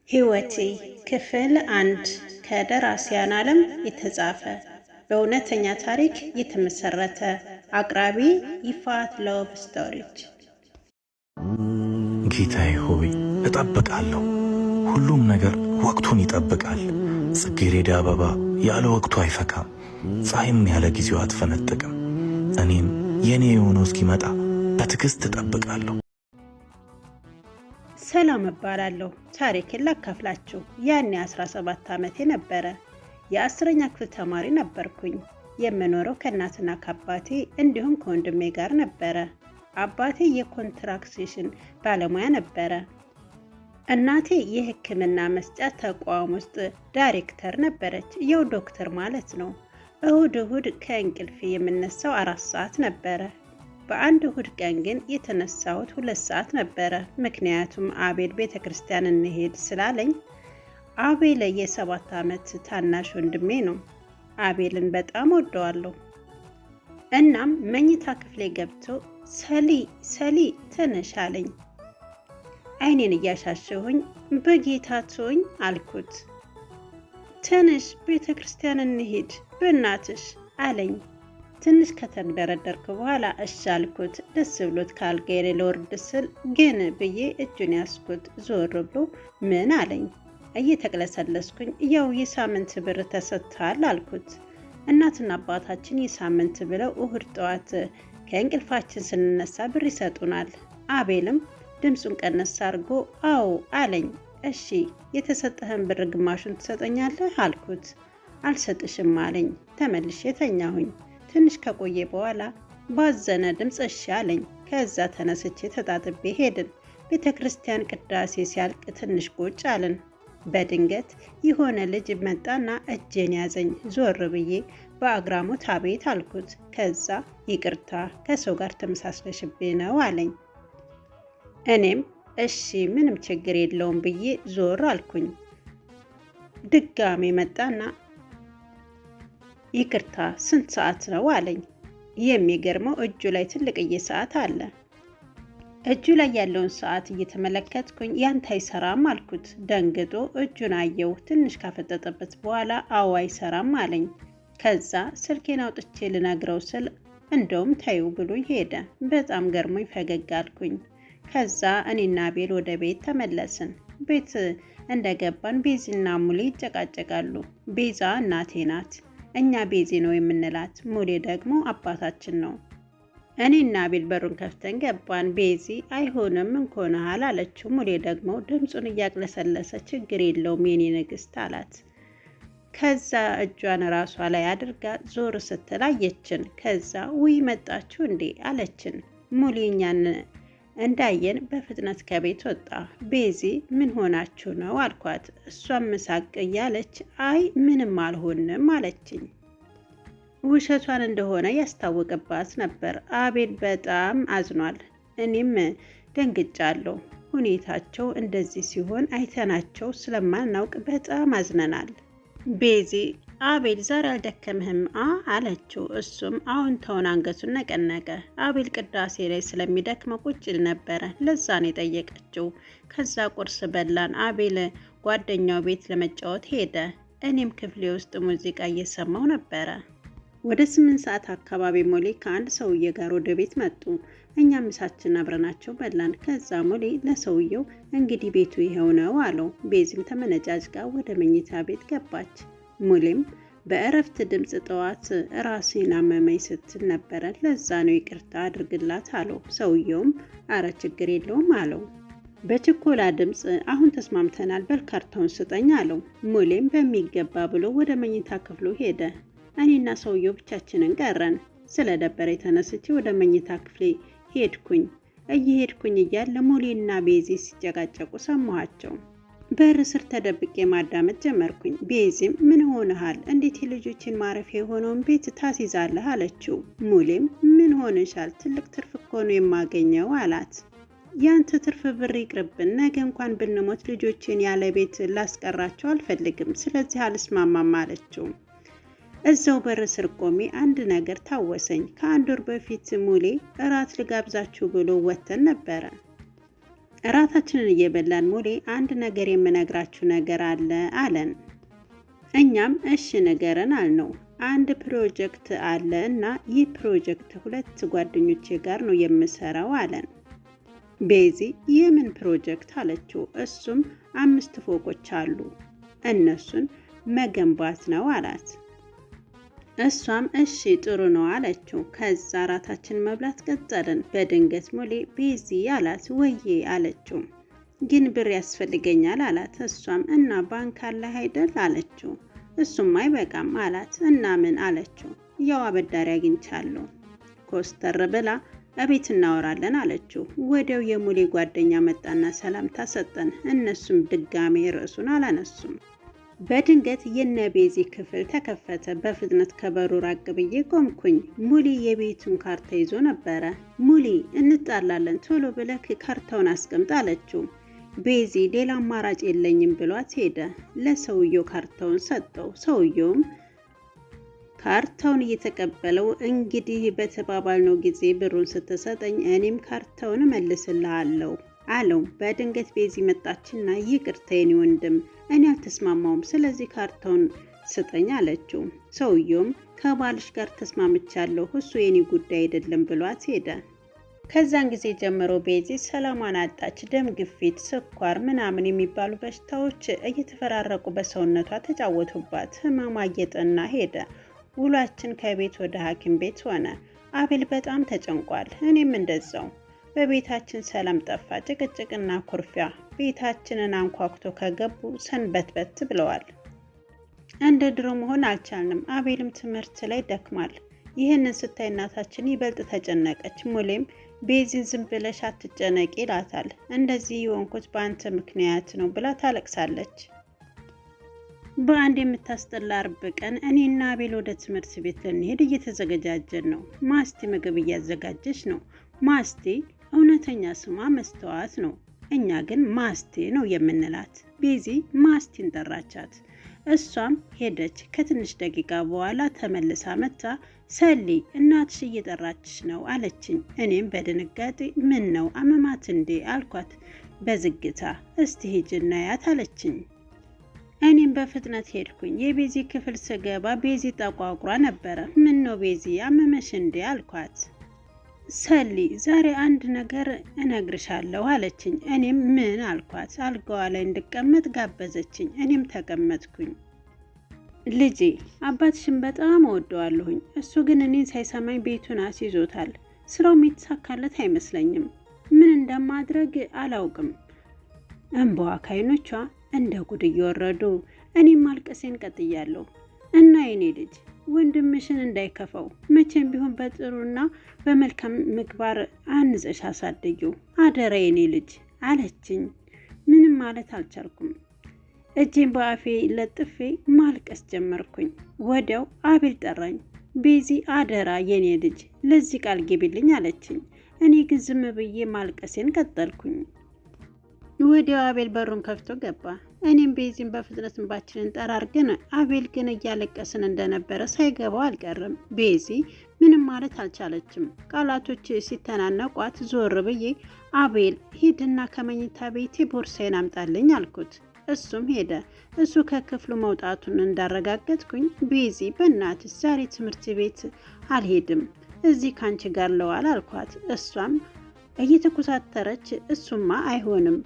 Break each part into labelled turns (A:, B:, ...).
A: ሕይወቴ ክፍል 1 ከደራሲያን ዓለም የተጻፈ በእውነተኛ ታሪክ የተመሰረተ። አቅራቢ ይፋት ሎቭ ስቶሪች።
B: ጌታዬ ሆይ እጠብቃለሁ። ሁሉም ነገር ወቅቱን ይጠብቃል። ጽጌረዳ አበባ ያለ ወቅቱ አይፈካም፣ ፀሐይም ያለ ጊዜው አትፈነጥቅም። እኔም የኔ የሆነው እስኪመጣ በትዕግስት እጠብቃለሁ።
A: ሰላም እባላለሁ። ታሪክን ላካፍላችሁ። ያኔ 17 ዓመቴ ነበረ። የ10ኛ ክፍል ተማሪ ነበርኩኝ። የምኖረው ከእናትና ከአባቴ እንዲሁም ከወንድሜ ጋር ነበረ። አባቴ የኮንትራክሽን ባለሙያ ነበረ። እናቴ የሕክምና መስጫ ተቋም ውስጥ ዳይሬክተር ነበረች። የው ዶክተር ማለት ነው። እሁድ እሁድ ከእንቅልፍ የምነሳው 4 ሰዓት ነበረ። በአንድ እሁድ ቀን ግን የተነሳሁት 2 ሰዓት ነበረ። ምክንያቱም አቤል ቤተ ክርስቲያን እንሄድ ስላለኝ። አቤል የ7 ዓመት ታናሽ ወንድሜ ነው። አቤልን በጣም ወደዋለሁ። እናም መኝታ ክፍሌ ገብቶ ሰሊ ተነሽ አለኝ። አይኔን እያሻሸሁኝ በጌታ ተወኝ አልኩት። ተነሽ ቤተ ክርስቲያን እንሄድ በእናትሽ አለኝ። ትንሽ ከተንደረደርኩ በኋላ እሺ አልኩት። ደስ ብሎት ካልጋዬ ልወርድ ስል ግን ብዬ እጁን ያስኩት። ዞር ብሎ ምን አለኝ። እየተቅለሰለስኩኝ ያው የሳምንት ብር ተሰጥቷል አልኩት። እናትና አባታችን የሳምንት ብለው እሁድ ጠዋት ከእንቅልፋችን ስንነሳ ብር ይሰጡናል። አቤልም ድምፁን ቀነስ አድርጎ አዎ አለኝ። እሺ የተሰጠህን ብር ግማሹን ትሰጠኛለህ አልኩት። አልሰጥሽም አለኝ። ተመልሼ ተኛሁኝ። ትንሽ ከቆየ በኋላ ባዘነ ድምፅ እሺ አለኝ። ከዛ ተነስቼ ተጣጥቤ ሄድን። ቤተ ክርስቲያን ቅዳሴ ሲያልቅ ትንሽ ቁጭ አልን። በድንገት የሆነ ልጅ መጣና እጄን ያዘኝ። ዞር ብዬ በአግራሞት አቤት አልኩት። ከዛ ይቅርታ ከሰው ጋር ተመሳስለሽብኝ ነው አለኝ። እኔም እሺ ምንም ችግር የለውም ብዬ ዞር አልኩኝ። ድጋሜ መጣና ይቅርታ ስንት ሰዓት ነው አለኝ። የሚገርመው እጁ ላይ ትልቅዬ ሰዓት አለ። እጁ ላይ ያለውን ሰዓት እየተመለከትኩኝ ያንተ አይሰራም አልኩት። ደንግጦ እጁን አየው። ትንሽ ካፈጠጠበት በኋላ አዎ አይሰራም አለኝ። ከዛ ስልኬን አውጥቼ ልነግረው ስል እንደውም ታዩ ብሎ ሄደ። በጣም ገርሞኝ ፈገግ አልኩኝ። ከዛ እኔና አቤል ወደ ቤት ተመለስን። ቤት እንደገባን ቤዚና ሙሌ ይጨቃጨቃሉ። ቤዛ እናቴ ናት። እኛ ቤዚ ነው የምንላት። ሙሌ ደግሞ አባታችን ነው። እኔና አቤል በሩን ከፍተን ገባን። ቤዚ አይሆንም እንኮነሃል አለችው። ሙሌ ደግሞ ድምፁን እያቅለሰለሰ ችግር የለውም የኔ ንግስት አላት። ከዛ እጇን ራሷ ላይ አድርጋ ዞር ስትል አየችን። ከዛ ውይ መጣችሁ እንዴ አለችን። ሙሌ እኛን እንዳየን በፍጥነት ከቤት ወጣ። ቤዚ ምን ሆናችሁ ነው አልኳት። እሷም ምሳቅ እያለች አይ ምንም አልሆንም አለችኝ። ውሸቷን እንደሆነ ያስታወቅባት ነበር። አቤል በጣም አዝኗል። እኔም ደንግጫለሁ። ሁኔታቸው እንደዚህ ሲሆን አይተናቸው ስለማናውቅ በጣም አዝነናል። ቤዚ አቤል ዛሬ አልደከምህም አለችው። እሱም አዎንታውን አንገቱን ነቀነቀ። አቤል ቅዳሴ ላይ ስለሚደክመው ቁጭ ይል ነበረ። ለዛ ነው የጠየቀችው። ከዛ ቁርስ በላን። አቤል ጓደኛው ቤት ለመጫወት ሄደ። እኔም ክፍሌ ውስጥ ሙዚቃ እየሰማው ነበረ። ወደ 8 ሰዓት አካባቢ ሞሌ ከአንድ ሰውዬ ጋር ወደ ቤት መጡ። እኛ ምሳችን አብረናቸው በላን። ከዛ ሞሌ ለሰውየው እንግዲህ ቤቱ ይኸው ነው አለው። ቤዚም ተመነጫጭቃ ወደ መኝታ ቤት ገባች። ሙሌም በእረፍት ድምፅ ጠዋት ራሴን አመመኝ ስትል ነበረ። ለዛ ነው ይቅርታ አድርግላት አለው። ሰውየውም አረ ችግር የለውም አለው። በችኮላ ድምፅ አሁን ተስማምተናል፣ በል ካርታውን ስጠኝ አለው። ሙሌም በሚገባ ብሎ ወደ መኝታ ክፍሉ ሄደ። እኔና ሰውየው ብቻችንን ቀረን። ስለደበረ የተነስቼ ወደ መኝታ ክፍሌ ሄድኩኝ። እየሄድኩኝ እያለ ሙሌና ቤዚ ሲጨቃጨቁ ሰማኋቸው። በር ስር ተደብቄ ማዳመጥ ጀመርኩኝ። ቤዚም ምን ሆነሃል? እንዴት የልጆችን ማረፊያ የሆነውን ቤት ታስይዛለህ አለችው። ሙሌም ምን ሆነሻል? ትልቅ ትርፍ እኮ ነው የማገኘው አላት። ያንተ ትርፍ ብር ይቅርብን። ነገ እንኳን ብንሞት ልጆችን ያለ ቤት ላስቀራቸው አልፈልግም። ስለዚህ አልስማማም አለችው። እዛው በር ስር ቆሜ አንድ ነገር ታወሰኝ። ከአንድ ወር በፊት ሙሌ እራት ልጋብዛችሁ ብሎ ወተን ነበረ። እራታችንን እየበላን ሙሌ አንድ ነገር የምነግራችሁ ነገር አለ አለን። እኛም እሺ ንገረን አልነው። አንድ ፕሮጀክት አለ እና ይህ ፕሮጀክት 2 ጓደኞቼ ጋር ነው የምሰራው አለን። ቤዚ የምን ፕሮጀክት አለችው። እሱም 5 ፎቆች አሉ እነሱን መገንባት ነው አላት። እሷም እሺ ጥሩ ነው አለችው። ከዛ እራታችን መብላት ቀጠልን። በድንገት ሙሌ ቤዚ አላት። ወዬ አለችው። ግን ብር ያስፈልገኛል አላት። እሷም እና ባንክ አለ አይደል አለችው። እሱም አይበቃም አላት። እና ምን አለችው። ያው አበዳሪ አግኝቻለሁ። ኮስተር ብላ እቤት እናወራለን አለችው። ወዲያው የሙሌ ጓደኛ መጣና ሰላምታ ሰጠን። እነሱም ድጋሜ ርዕሱን አላነሱም። በድንገት የነቤዚ ክፍል ተከፈተ። በፍጥነት ከበሩ ራቅ ብዬ ቆምኩኝ። ሙሌ የቤቱን ካርታ ይዞ ነበረ። ሙሌ እንጣላለን፣ ቶሎ ብለህ ካርታውን አስቀምጥ አለችው። ቤዚ ሌላ አማራጭ የለኝም ብሏት ሄደ። ለሰውየው ካርታውን ሰጠው። ሰውየውም ካርታውን እየተቀበለው እንግዲህ በተባባልነው ጊዜ ብሩን ስትሰጠኝ እኔም ካርታውን እመልስልሃለሁ አለው። በድንገት ቤዚ መጣችና ይቅርታ የኔ ወንድም እኔ አልተስማማውም፣ ስለዚህ ካርታውን ስጠኝ አለችው። ሰውየውም ከባልሽ ጋር ተስማምቻለሁ፣ እሱ የኔ ጉዳይ አይደለም ብሏት ሄደ። ከዛን ጊዜ ጀምሮ ቤዚ ሰላሟን አጣች። ደም ግፊት፣ ስኳር ምናምን የሚባሉ በሽታዎች እየተፈራረቁ በሰውነቷ ተጫወቱባት። ህመሟ እየጠና ሄደ። ውሏችን ከቤት ወደ ሐኪም ቤት ሆነ። አቤል በጣም ተጨንቋል። እኔም እንደዛው። በቤታችን ሰላም ጠፋ። ጭቅጭቅና ኩርፊያ ቤታችንን አንኳኩቶ ከገቡ ሰንበትበት ብለዋል። እንደ ድሮ መሆን አልቻልንም። አቤልም ትምህርት ላይ ደክሟል። ይህንን ስታይ እናታችን ይበልጥ ተጨነቀች። ሙሌም ቤዚን ዝም ብለሽ አትጨነቂ ይላታል። እንደዚህ የሆንኩት በአንተ ምክንያት ነው ብላ ታለቅሳለች። በአንድ የምታስጠላ አርብ ቀን እኔና አቤል ወደ ትምህርት ቤት ልንሄድ እየተዘገጃጀን ነው። ማስቴ ምግብ እያዘጋጀች ነው። ማስቴ እውነተኛ ስሟ መስተዋት ነው። እኛ ግን ማስቴ ነው የምንላት። ቤዚ ማስቴን ጠራቻት። እሷም ሄደች። ከትንሽ ደቂቃ በኋላ ተመልሳ መጣ። ሰሊ እናትሽ እየጠራችሽ ነው አለችኝ። እኔም በድንጋጤ ምን ነው አመማት እንዴ አልኳት በዝግታ። እስቲ ሂጂና ያት አለችኝ። እኔም በፍጥነት ሄድኩኝ። የቤዚ ክፍል ስገባ ቤዚ ጠቋቁራ ነበረ። ምን ነው ቤዚ አመመሽ እንዴ አልኳት። ሰሊ ዛሬ አንድ ነገር እነግርሻለሁ አለችኝ። እኔም ምን አልኳት። አልጋዋ ላይ እንድቀመጥ ጋበዘችኝ። እኔም ተቀመጥኩኝ። ልጄ አባትሽን በጣም እወደዋለሁኝ። እሱ ግን እኔን ሳይሰማኝ ቤቱን አስይዞታል። ስራው የሚተሳካለት አይመስለኝም። ምን እንደማድረግ አላውቅም። እንባዋ ከዓይኖቿ እንደ ጉድ እየወረዱ እኔም ማልቀሴን ቀጥያለሁ። እና የኔ ልጅ ወንድምሽን እንዳይከፋው መቼም ቢሆን በጥሩና በመልካም ምግባር አንዘሽ አሳድጊው አደራ የኔ ልጅ አለችኝ። ምንም ማለት አልቻልኩም። እጄን በአፌ ለጥፌ ማልቀስ ጀመርኩኝ። ወዲያው አቤል ጠራኝ። ቤዚ አደራ የኔ ልጅ ለዚህ ቃል ግቢልኝ አለችኝ። እኔ ግን ዝም ብዬ ማልቀሴን ቀጠልኩኝ። ወዲያው አቤል በሩን ከፍቶ ገባ። እኔም ቤዚን በፍጥነት እንባችንን ጠራርገን፣ አቤል ግን እያለቀስን እንደነበረ ሳይገባው አልቀርም። ቤዚ ምንም ማለት አልቻለችም። ቃላቶች ሲተናነቋት ዞር ብዬ አቤል ሂድና ከመኝታ ቤቴ ቦርሳዬን አምጣልኝ አልኩት። እሱም ሄደ። እሱ ከክፍሉ መውጣቱን እንዳረጋገጥኩኝ ቤዚ በእናትሽ ዛሬ ትምህርት ቤት አልሄድም፣ እዚህ ካንቺ ጋር ለዋል አልኳት። እሷም እየተኮሳተረች እሱማ አይሆንም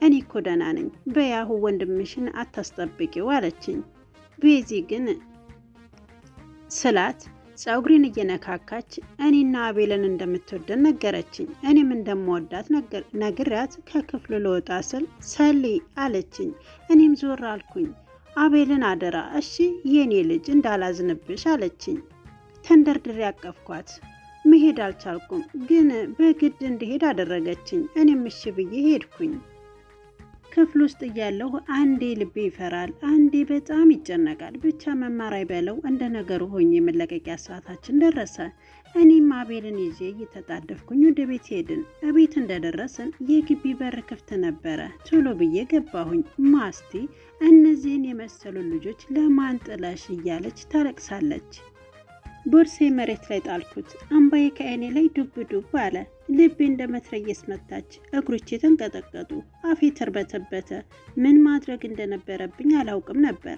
A: እኔ እኮ ደህና ነኝ፣ በያሁ ወንድምሽን አታስጠብቂው አለችኝ። ቤዚ ግን ስላት ፀጉሬን እየነካካች እኔና አቤልን እንደምትወደን ነገረችኝ። እኔም እንደምወዳት ነግሪያት ከክፍሉ ልወጣ ስል ሰሊ አለችኝ። እኔም ዞር አልኩኝ። አቤልን አደራ እሺ የኔ ልጅ እንዳላዝንብሽ አለችኝ። ተንደርድሬ አቀፍኳት። መሄድ አልቻልኩም፣ ግን በግድ እንድሄድ አደረገችኝ። እኔም እሺ ብዬ ሄድኩኝ። ክፍል ውስጥ እያለሁ አንዴ ልቤ ይፈራል፣ አንዴ በጣም ይጨነቃል። ብቻ መማር አይበለው እንደ ነገሩ ሆኜ የመለቀቂያ ሰዓታችን ደረሰ። እኔም አቤልን ይዤ እየተጣደፍኩኝ ወደ ቤት ሄድን። እቤት እንደደረስን የግቢ በር ክፍት ነበረ። ቶሎ ብዬ ገባሁኝ። ማስቲ እነዚህን የመሰሉ ልጆች ለማን ጥለሽ እያለች ታለቅሳለች። ቦርሴ መሬት ላይ ጣልኩት። አምባዬ ከዓይኔ ላይ ዱብ ዱብ አለ። ልቤ እንደ መትረየስ መታች። እግሮቼ ተንቀጠቀጡ። አፌ ተርበተበተ። ምን ማድረግ እንደነበረብኝ አላውቅም ነበር።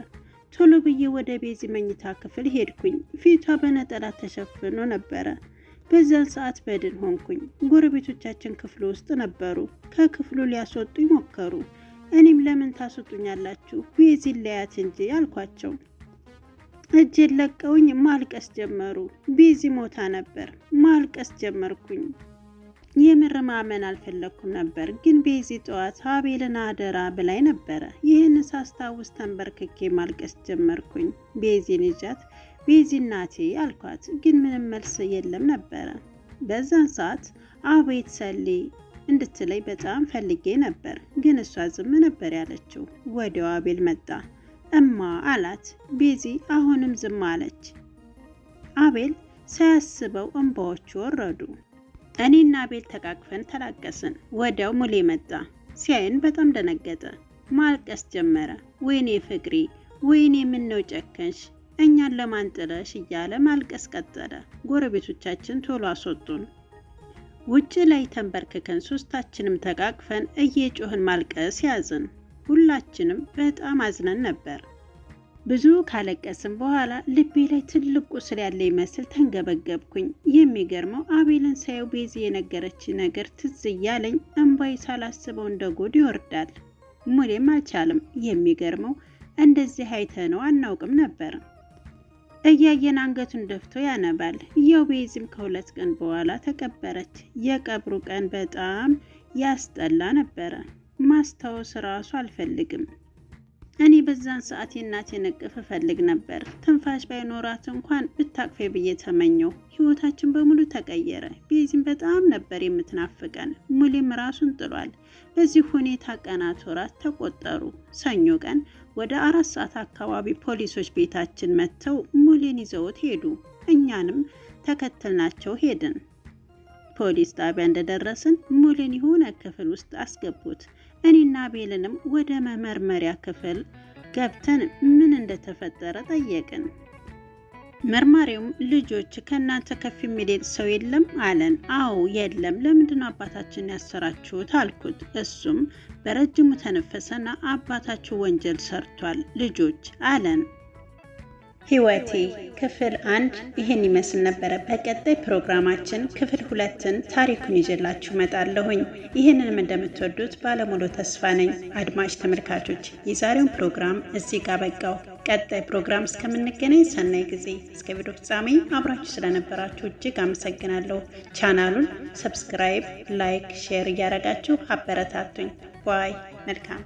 A: ቶሎ ብዬ ወደ ቤዚ መኝታ ክፍል ሄድኩኝ። ፊቷ በነጠላ ተሸፍኖ ነበረ። በዛን ሰዓት በድን ሆንኩኝ። ጎረቤቶቻችን ክፍሉ ውስጥ ነበሩ። ከክፍሉ ሊያስወጡኝ ሞከሩ። እኔም ለምን ታስወጡኛላችሁ? ቤዚን ለያት እንጂ አልኳቸው። እጄን ለቀውኝ ማልቀስ ጀመሩ። ቤዚ ሞታ ነበር። ማልቀስ ጀመርኩኝ። የምር ማመን አልፈለኩም ነበር። ግን ቤዚ ጠዋት አቤልን አደራ ብላኝ ነበረ። ይህን ሳስታውስ ተንበርክኬ ማልቀስ ጀመርኩኝ። ቤዚን ይዣት ቤዚ እናቴ አልኳት። ግን ምንም መልስ የለም ነበረ። በዛን ሰዓት አቤት ሰሊ እንድትለይ በጣም ፈልጌ ነበር። ግን እሷ ዝም ነበር ያለችው። ወዲያው አቤል መጣ። እማ አላት። ቤዚ አሁንም ዝም አለች። አቤል ሳያስበው እንባዎቹ ወረዱ። እኔና አቤል ተቃቅፈን ተላቀስን። ወዲያው ሙሌ መጣ። ሲያይን በጣም ደነገጠ። ማልቀስ ጀመረ። ወይኔ ፍቅሪ፣ ወይኔ ምነው ጨከንሽ፣ እኛን ለማንጥለሽ እያለ ማልቀስ ቀጠለ። ጎረቤቶቻችን ቶሎ አስወጡን። ውጭ ላይ ተንበርክከን ሶስታችንም ተቃቅፈን እየጮህን ማልቀስ ያዝን። ሁላችንም በጣም አዝነን ነበር። ብዙ ካለቀስም በኋላ ልቤ ላይ ትልቅ ቁስል ያለ ይመስል ተንገበገብኩኝ። የሚገርመው አቤልን ሳየው ቤዚ የነገረች ነገር ትዝ እያለኝ እንባይ ሳላስበው እንደ ጎድ ይወርዳል። ሙሌም አልቻለም። የሚገርመው እንደዚህ አይተነው አናውቅም ነበር። እያየን አንገቱን ደፍቶ ያነባል። ያው ቤዚም ከ2 ቀን በኋላ ተቀበረች። የቀብሩ ቀን በጣም ያስጠላ ነበረ። ማስታወስ ራሱ አልፈልግም። እኔ በዛን ሰዓት የእናቴን እቅፍ እፈልግ ነበር። ትንፋሽ ባይኖራት እንኳን ብታቅፌ ብዬ ተመኘው። ህይወታችን በሙሉ ተቀየረ። ቤዚም በጣም ነበር የምትናፍቀን። ሙሌም ራሱን ጥሏል። በዚህ ሁኔታ ቀናት ወራት ተቆጠሩ። ሰኞ ቀን ወደ 4 ሰዓት አካባቢ ፖሊሶች ቤታችን መጥተው ሙሌን ይዘውት ሄዱ። እኛንም ተከተልናቸው ሄድን። ፖሊስ ጣቢያ እንደደረስን ሙሌን የሆነ ክፍል ውስጥ አስገቡት። እኔና አቤልንም ወደ መመርመሪያ ክፍል ገብተን ምን እንደተፈጠረ ጠየቅን። መርማሪውም ልጆች ከእናንተ ከፍ የሚል ሰው የለም አለን። አዎ የለም። ለምንድነው አባታችን ያሰራችሁት አልኩት። እሱም በረጅሙ ተነፈሰና አባታችሁ ወንጀል ሰርቷል ልጆች አለን። ህይወቴ ክፍል 1 ይህን ይመስል ነበረ። በቀጣይ ፕሮግራማችን ክፍል 2ን ታሪኩን ይዤላችሁ እመጣለሁኝ። ይህንንም እንደምትወዱት ባለሙሉ ተስፋ ነኝ። አድማጭ ተመልካቾች የዛሬውን ፕሮግራም እዚህ ጋር በቃው። ቀጣይ ፕሮግራም እስከምንገናኝ ሰናይ ጊዜ። እስከ ቪዲዮ ፍጻሜ አብራችሁ ስለነበራችሁ እጅግ አመሰግናለሁ። ቻናሉን ሰብስክራይብ፣ ላይክ፣ ሼር እያደረጋችሁ አበረታቱኝ። ባይ። መልካም